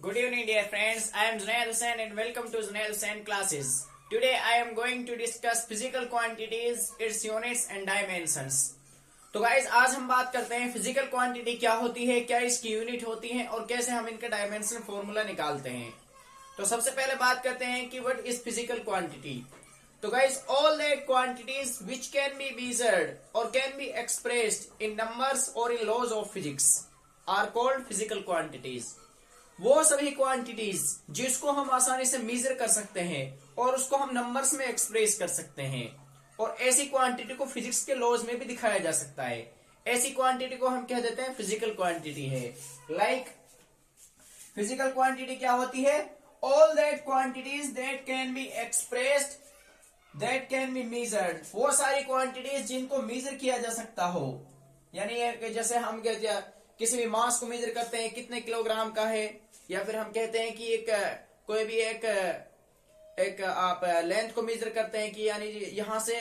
Good evening, dear friends. I am Zunaid Hussain and welcome to Zunaid Hussain classes. Today I am going to discuss physical quantities, its units and dimensions. तो guys आज हम बात करते हैं physical quantity क्या होती है, क्या इसकी यूनिट होती है और कैसे हम इनका डायमेंशन फॉर्मूला निकालते हैं। तो सबसे पहले बात करते हैं कि व्हाट इज फिजिकल क्वांटिटी। तो guys all that quantities which can be measured और can be expressed in numbers और in laws of physics are called physical quantities. वो सभी क्वांटिटीज जिसको हम आसानी से मेजर कर सकते हैं और उसको हम नंबर्स में एक्सप्रेस कर सकते हैं और ऐसी क्वांटिटी को फिजिक्स के लॉज में भी दिखाया जा सकता है, ऐसी क्वांटिटी को हम कह देते हैं फिजिकल क्वांटिटी है। लाइक फिजिकल क्वांटिटी क्या होती है? All that quantities that can be expressed that can be measured. वो सारी क्वांटिटीज जिनको मेजर किया जा सकता हो, यानी जैसे हम किसी भी मास को मेजर करते हैं कितने किलोग्राम का है, या फिर हम कहते हैं कि कोई भी एक आप लेंथ को मेजर करते हैं कि यानी यहां से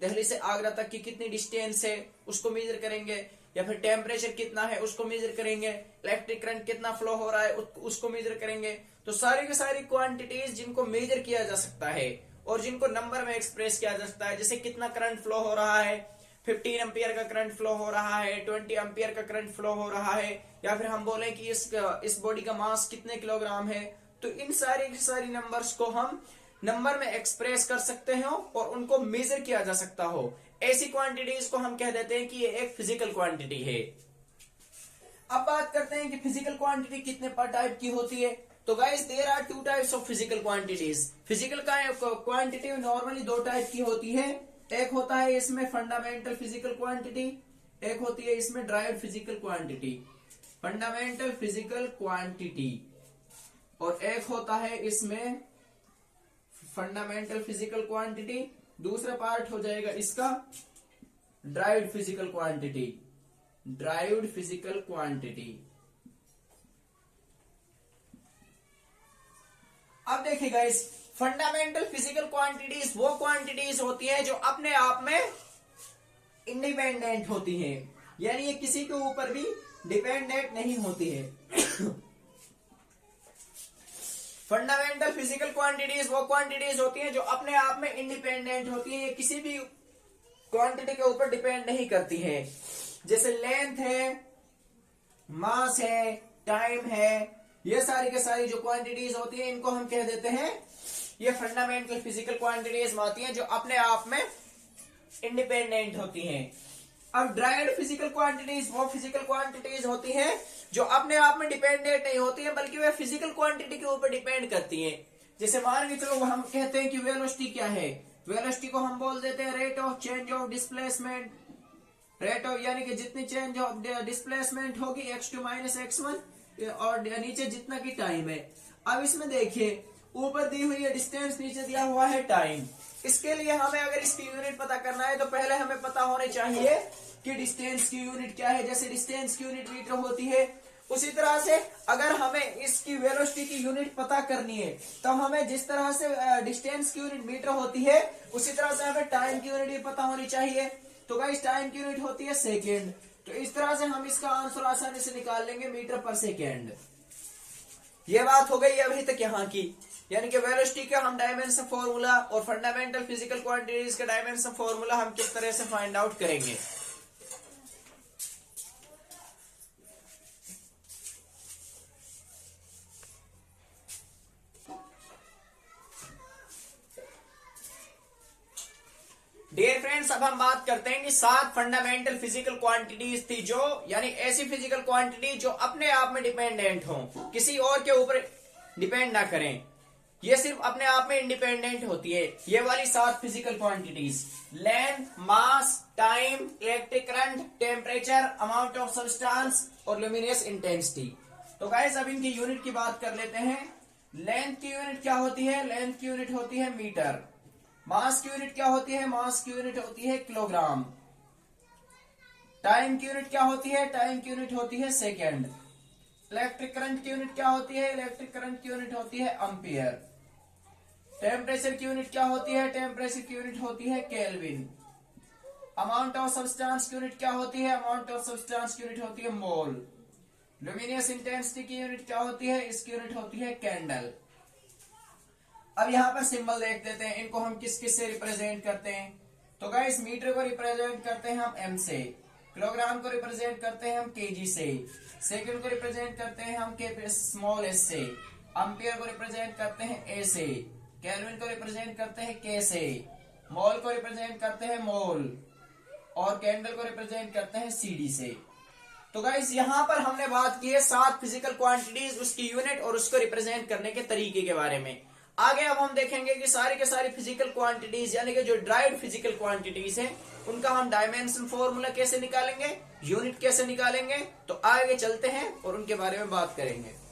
दिल्ली से आगरा तक की कितनी डिस्टेंस है उसको मेजर करेंगे, या फिर टेम्परेचर कितना है उसको मेजर करेंगे, इलेक्ट्रिक करंट कितना फ्लो हो रहा है उसको मेजर करेंगे। तो सारी की सारी क्वांटिटीज जिनको मेजर किया जा सकता है और जिनको नंबर में एक्सप्रेस किया जा सकता है, जैसे कितना करंट फ्लो हो रहा है, 15 एम्पियर का करंट फ्लो हो रहा है, 20 एम्पियर का करंट फ्लो हो रहा है, या फिर हम बोले कि इस बॉडी का मास कितने किलोग्राम है। तो इन सारी की सारी नंबर्स को हम नंबर में एक्सप्रेस कर सकते हैं और उनको मेजर किया जा सकता हो। ऐसी क्वांटिटीज को हम कह देते हैं कि ये एक फिजिकल क्वांटिटी है। अब बात करते हैं कि फिजिकल क्वांटिटी कितने टाइप की होती है। तो guys there are two types of physical quantities. Physical quantity normally दो टाइप की होती है। एक होता है इसमें फंडामेंटल फिजिकल क्वांटिटी, एक होती है इसमें derived physical quantity. Fundamental physical quantity और एक होता है इसमें फंडामेंटल फिजिकल क्वांटिटी, दूसरा पार्ट हो जाएगा इसका derived physical quantity. Derived physical quantity. अब देखिए गाइस, फंडामेंटल फिजिकल क्वांटिटीज वो क्वांटिटीज होती है जो अपने आप में इंडिपेंडेंट होती है, यानी ये किसी के ऊपर भी डिपेंडेंट नहीं होती है। फंडामेंटल फिजिकल क्वांटिटीज वो क्वांटिटीज होती हैं जो अपने आप में इंडिपेंडेंट होती है, ये किसी भी क्वांटिटी के ऊपर डिपेंड नहीं करती है। जैसे लेंथ है, मास है, टाइम है, ये सारी के सारी जो क्वांटिटीज होती है इनको हम कह देते हैं ये फंडामेंटल फिजिकल क्वांटिटीज होती हैं जो अपने आप में इंडिपेंडेंट होती हैं। अब ड्राइव्ड फिजिकल क्वांटिटीज वो फिजिकल क्वांटिटीज होती हैं जो अपने आप में डिपेंडेंट नहीं होती हैं बल्कि वे फिजिकल क्वांटिटी के ऊपर डिपेंड करती हैं। जैसे मान के चलो हम कहते हैं कि वेलोसिटी क्या है, वेलोसिटी को हम बोल देते हैं rate of change of displacement. Rate of यानी कि जितनी चेंज ऑफ डिस्प्लेसमेंट होगी x2 - x1 और नीचे जितना की टाइम है। अब इसमें देखिए ऊपर दी हुई है डिस्टेंस, नीचे दिया हुआ है टाइम। इसके लिए हमें अगर इसकी यूनिट पता करना है तो पहले हमें पता होने चाहिए कि डिस्टेंस की यूनिट क्या है। जैसे डिस्टेंस की यूनिट मीटर होती है, उसी तरह से अगर हमें इसकी वेलोसिटी की यूनिट पता करनी है तो हमें जिस तरह से डिस्टेंस की यूनिट मीटर होती है उसी तरह से हमें टाइम की यूनिट भी पता होनी चाहिए। तो गाइस टाइम की यूनिट होती है सेकेंड। तो इस तरह से हम इसका आंसर आसानी से निकाल लेंगे मीटर पर सेकेंड। ये बात हो गई अभी तक यहाँ की, यानी कि वेलोसिटी का हम डायमेंशन फॉर्मूला और फंडामेंटल फिजिकल क्वांटिटीज का डायमेंशन फॉर्मूला हम किस तरह से फाइंड आउट करेंगे। डियर फ्रेंड्स, अब हम बात करते हैं कि 7 फंडामेंटल फिजिकल क्वांटिटीज थी जो, यानी ऐसी फिजिकल क्वांटिटी जो अपने आप में डिपेंडेंट हो, किसी और के ऊपर डिपेंड ना करें, ये सिर्फ अपने आप में इंडिपेंडेंट होती है। ये वाली 7 physical quantities length, mass, time, electric current, temperature, amount of substance और ल्यूमिनस इंटेंसिटी। तो गाइस अब इनकी यूनिट की बात कर लेते हैं। लेंथ की यूनिट क्या होती है? लेंथ की यूनिट होती है मीटर। मास की यूनिट क्या होती है? मास की यूनिट होती है किलोग्राम। टाइम की यूनिट क्या होती है? टाइम की यूनिट होती है सेकेंड। इलेक्ट्रिक करंट की यूनिट क्या होती है? इलेक्ट्रिक करंट की यूनिट होती है एम्पियर। टेम्परेचर की यूनिट क्या होती है? टेम्परेचर की यूनिट होती है केल्विन। अमाउंट ऑफ सब्सटेंस की यूनिट क्या होती है? अमाउंट ऑफ सब्सटेंस की यूनिट होती है मोल। ल्यूमिनियस इंटेंसिटी की यूनिट क्या होती है? इसकी यूनिट होती है कैंडल। अब यहाँ पर सिंबल देख लेते हैं, इनको हम किस किस से रिप्रेजेंट करते हैं। तो गाइस मीटर को रिप्रेजेंट करते हैं हम एम से, किलोग्राम को रिप्रेजेंट करते हैं हम केजी से, सेकंड को रिप्रेजेंट करते हैं हम के स्मॉल एस से, एम्पियर को रिप्रेजेंट करते हैं ए से, केल्विन को रिप्रेजेंट करते हैं के से, मोल को रिप्रेजेंट करते हैं मोल, और कैंडल को रिप्रेजेंट करते हैं सीडी से। तो गाइस यहाँ पर हमने बात की है 7 फिजिकल क्वांटिटीज, उसकी यूनिट और उसको रिप्रेजेंट करने के तरीके के बारे में। आगे अब हम देखेंगे कि सारी के सारी फिजिकल क्वांटिटीज यानी कि जो ड्राइड फिजिकल क्वांटिटीज हैं उनका हम डायमेंशन फॉर्मूला कैसे निकालेंगे, यूनिट कैसे निकालेंगे। तो आगे चलते हैं और उनके बारे में बात करेंगे।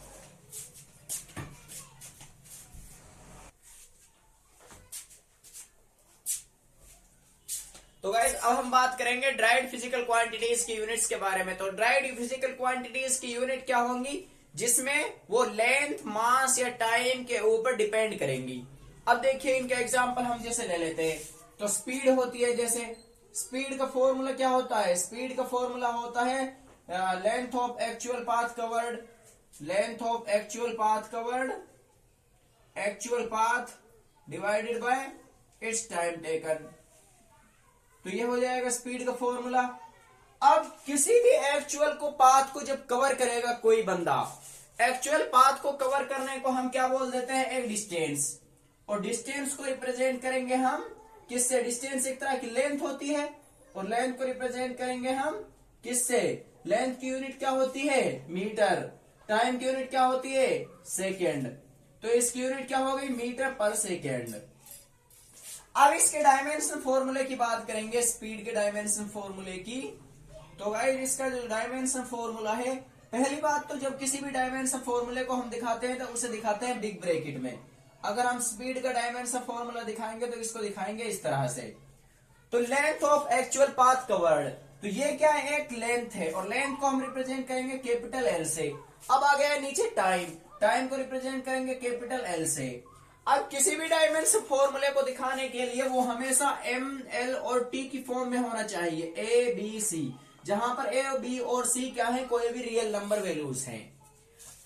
तो गाइस अब हम बात करेंगे ड्राइड फिजिकल क्वांटिटीज की यूनिट्स के बारे में। तो ड्राइड फिजिकल क्वांटिटीज की यूनिट क्या होंगी, जिसमें वो लेंथ, मास या टाइम के ऊपर डिपेंड करेंगी। अब देखिए इनका एग्जांपल हम जैसे ले लेते हैं, तो स्पीड होती है, जैसे स्पीड का फॉर्मूला क्या होता है? स्पीड का फॉर्मूला होता है length of actual path covered, length of actual path covered, actual path divided by it's time taken. तो ये हो जाएगा स्पीड का फॉर्मूला। अब किसी भी एक्चुअल को पाथ को जब कवर करेगा कोई बंदा, एक्चुअल पाथ को कवर करने को हम क्या बोल देते हैं? एक डिस्टेंस। और डिस्टेंस को रिप्रेजेंट करेंगे हम किससे? डिस्टेंस एक तरह की लेंथ होती है, और लेंथ को रिप्रेजेंट करेंगे हम किससे? लेंथ की यूनिट क्या होती है? मीटर। टाइम की यूनिट क्या होती है? सेकेंड। तो इसकी यूनिट क्या हो गई? मीटर पर सेकेंड। अब इसके डायमेंशन फॉर्मूले की बात करेंगे, स्पीड के डायमेंशन फॉर्मूले की। तो गाइस इसका जो डायमेंशन फॉर्मूला है, पहली बात तो जब किसी भी डायमेंशन फॉर्मूले को हम दिखाते हैं तो उसे दिखाते हैं बिग ब्रैकेट में। अगर हम स्पीड का डायमेंशन फॉर्मूला दिखाएंगे तो इसको दिखाएंगे इस तरह से। तो length of actual path covered, तो ये क्या है? एक लेंथ है, और लेंथ को हम रिप्रेजेंट करेंगे कैपिटल एल से। अब आ गया नीचे टाइम, टाइम को रिप्रेजेंट करेंगे कैपिटल एल से। अब किसी भी डायमेंशन फॉर्मूले को दिखाने के लिए वो हमेशा एम, एल और टी की फॉर्म में होना चाहिए, ए बी सी, जहां पर ए, बी और सी क्या है? कोई भी रियल नंबर वैल्यूज हैं।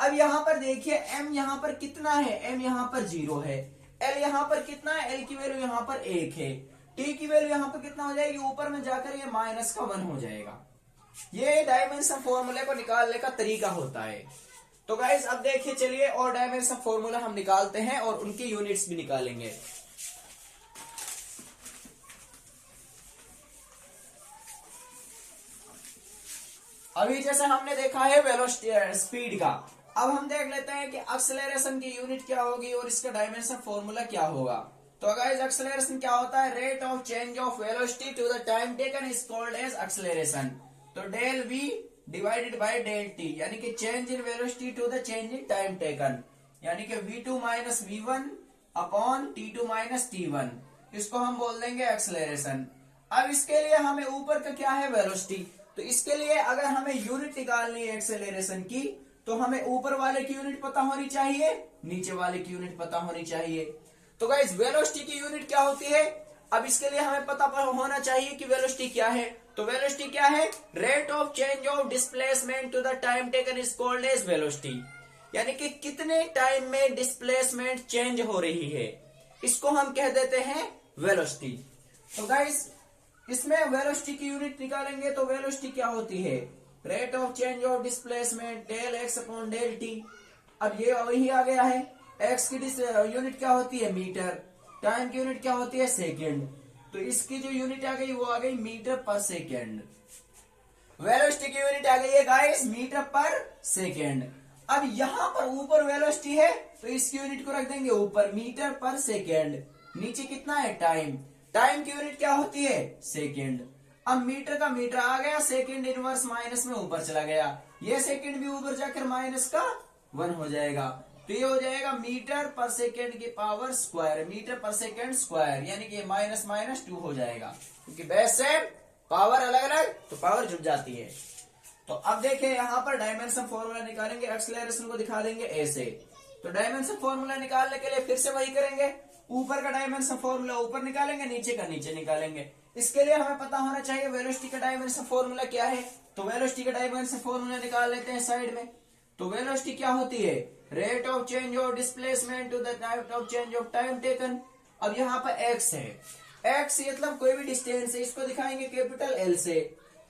अब यहाँ पर देखिए m यहाँ पर कितना है? m यहाँ पर 0 है। l यहाँ पर कितना है? l की वैल्यू यहाँ पर 1 है। t की वैल्यू यहाँ पर कितना हो जाएगी? ऊपर में जाकर ये माइनस का 1 हो जाएगा। ये डायमेंशन फॉर्मूले को निकालने का तरीका होता है। तो गाइस अब देखिए, चलिए और डायमेंशन फॉर्मूला हम निकालते हैं और उनकी यूनिट्स भी निकालेंगे। अभी जैसे हमने देखा है वेलोसिटी स्पीड का, अब हम देख लेते हैं कि एक्सेलरेशन की यूनिट क्या होगी और इसका डायमेंशन फॉर्मूला क्या होगा। तो गाइस एक्सेलरेशन क्या होता है? Rate of change of velocity to the time taken is called as acceleration. तो del v divided by del t, यानी कि change in velocity to the change in time taken, यानी कि v2 minus v1 upon t2 minus t1, इसको हम बोल देंगे acceleration. अब इसके लिए हमें ऊपर का क्या है? वेलोसिटी। तो इसके लिए अगर हमें यूनिट निकालनी है एक्सेलरेशन की, तो हमें ऊपर वाले की यूनिट पता होनी चाहिए, नीचे वाले की यूनिट पता होनी चाहिए। तो गाइस वेलोसिटी की यूनिट क्या होती है? अब इसके लिए हमें पता होना चाहिए कि वेलोसिटी क्या है। तो वेलोसिटी क्या है? Rate of change of displacement to the time taken is called as velocity, यानी कि कितने टाइम में डिस्प्लेसमेंट चेंज हो रही है, इसको हम कह देते हैं वेलोसिटी। तो गाइस इसमें वेलोसिटी की यूनिट निकालेंगे तो वेलोसिटी क्या होती है? Rate of change of displacement del x upon del t. अब ये वही आ गया है। एक्स की यूनिट क्या होती है? मीटर। टाइम की यूनिट क्या होती है? सेकेंड। तो इसकी जो यूनिट आ गई वो आ गई मीटर पर सेकेंड। वेलोसिटी की यूनिट आ गई है गाइस मीटर पर सेकेंड। अब यहां पर ऊपर वेलोसिटी है तो इसकी यूनिट को रख देंगे ऊपर, मीटर पर सेकेंड। नीचे कितना है? टाइम। टाइम की यूनिट क्या होती है? सेकेंड। अब मीटर का मीटर आ गया, सेकेंड इनवर्स माइनस में ऊपर चला गया, ये सेकेंड भी ऊपर जाकर माइनस का 1 हो जाएगा। तो ये हो जाएगा मीटर पर सेकेंड की पावर स्क्वायर, मीटर पर सेकेंड स्क्वायर, यानी कि माइनस माइनस 2 हो जाएगा, क्योंकि बेस से पावर अलग अलग तो पावर जुड़ जाती है। तो अब देखिए यहाँ पर डायमेंशन फॉर्मूला निकालेंगे, एक्सेलरेशन को दिखा देंगे ऐसे। तो डायमेंशन फॉर्मूला निकालने के लिए फिर से वही करेंगे, ऊपर का डायमेंशन फॉर्मूला ऊपर निकालेंगे, नीचे का नीचे निकालेंगे। इसके लिए हमें पता होना चाहिए वेलोसिटी का डायमेंशन फॉर्मूला क्या है। तो वेलोसिटी का डायमेंशन फॉर्मूला निकाल लेते हैं साइड में। तो वेलोसिटी क्या होती है, rate of change of displacement to the rate of change of time taken. अब यहाँ पर एक्स है, एक्स मतलब कोई भी डिस्टेंस है, इसको दिखाएंगे कैपिटल एल से।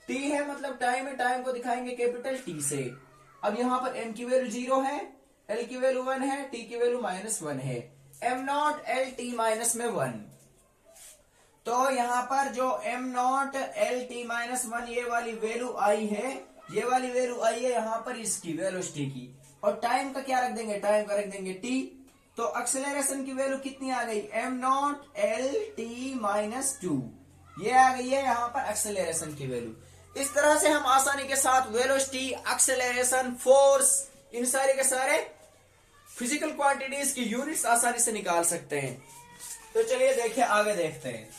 टी है मतलब टाइम है, टाइम को दिखाएंगे कैपिटल टी से। अब यहाँ पर एम की वैल्यू 0 है, एल की वैल्यू 1 है, टी की वैल्यू -1 है। Am naught L T minus में 1। तो यहाँ पर जो एम नॉट एल टी -1 ये वाली वैल्यू आई है, ये वाली वैल्यू आई है यहाँ पर इसकी वेलोसिटी की। और टाइम का क्या रख देंगे, टाइम का रख देंगे टी। तो एक्सेलरेशन की वैल्यू कितनी आ गई, एम नॉट एल टी -2, ये आ गई है यहाँ पर एक्सेलरेशन की वैल्यू। इस तरह से हम आसानी के साथ वेलोसिटी, एक्सेलरेशन, फोर्स, इन सारे के सारे फिजिकल क्वांटिटीज की यूनिट्स आसानी से निकाल सकते हैं। तो चलिए देखिए, आगे देखते हैं।